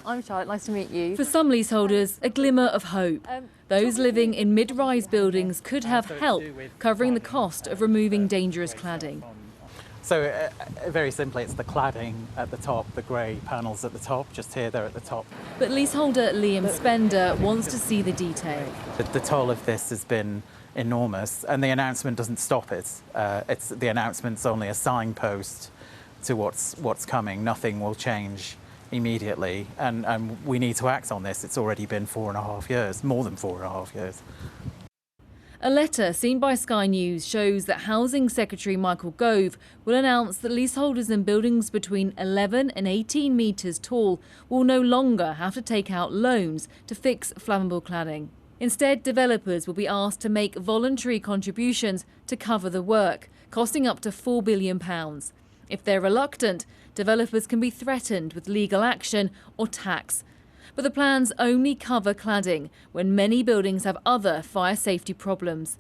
I'm Charlotte, nice to meet you. For some leaseholders, a glimmer of hope. Those living in mid-rise buildings could have help covering the cost of removing dangerous cladding. So very simply, it's the cladding at the top, the grey panels at the top, just here, they're at the top. But leaseholder Liam Spender wants to see the detail. The toll of this has been enormous, and the announcement doesn't stop it. The announcement's only a signpost to what's coming. Nothing will change immediately, and we need to act on this. It's already been 4.5 years, more than 4.5 years. A letter seen by Sky News shows that Housing Secretary Michael Gove will announce that leaseholders in buildings between 11 and 18 metres tall will no longer have to take out loans to fix flammable cladding. Instead, developers will be asked to make voluntary contributions to cover the work, costing up to £4 billion. If they're reluctant, developers can be threatened with legal action or tax. But the plans only cover cladding when many buildings have other fire safety problems.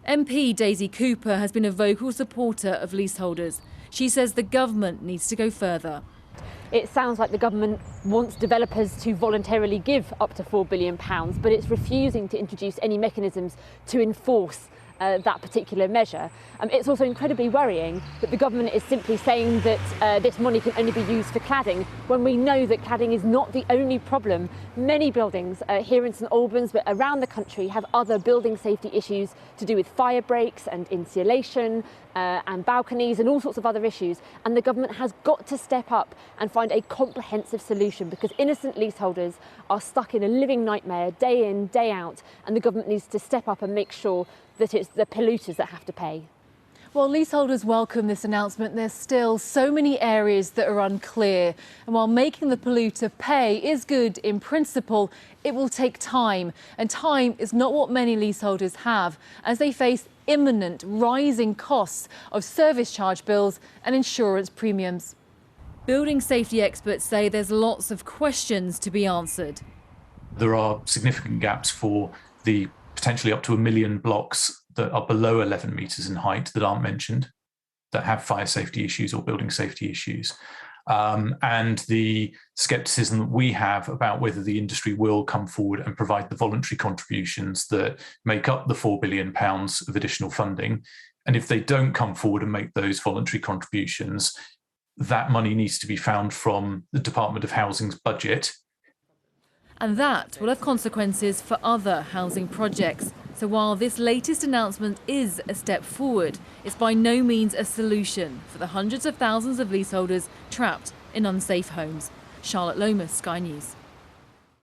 MP Daisy Cooper has been a vocal supporter of leaseholders. She says the government needs to go further. It sounds like the government wants developers to voluntarily give up to £4 billion, but it's refusing to introduce any mechanisms to enforce that particular measure. It's also incredibly worrying that the government is simply saying that this money can only be used for cladding, when we know that cladding is not the only problem. Many buildings here in St Albans, but around the country, have other building safety issues to do with fire breaks and insulation and balconies and all sorts of other issues. And the government has got to step up and find a comprehensive solution, because innocent leaseholders are stuck in a living nightmare day in, day out, and the government needs to step up and make sure that it's the polluters that have to pay. Well, leaseholders welcome this announcement. There's still so many areas that are unclear. And while making the polluter pay is good in principle, it will take time. And time is not what many leaseholders have, as they face imminent rising costs of service charge bills and insurance premiums. Building safety experts say there's lots of questions to be answered. There are significant gaps for the potentially up to 1 million blocks that are below 11 metres in height that aren't mentioned, that have fire safety issues or building safety issues. And the scepticism that we have about whether the industry will come forward and provide the voluntary contributions that make up the £4 billion of additional funding. And if they don't come forward and make those voluntary contributions, that money needs to be found from the Department of Housing's budget. And that will have consequences for other housing projects. So while this latest announcement is a step forward, it's by no means a solution for the hundreds of thousands of leaseholders trapped in unsafe homes. Charlotte Lomas, Sky News.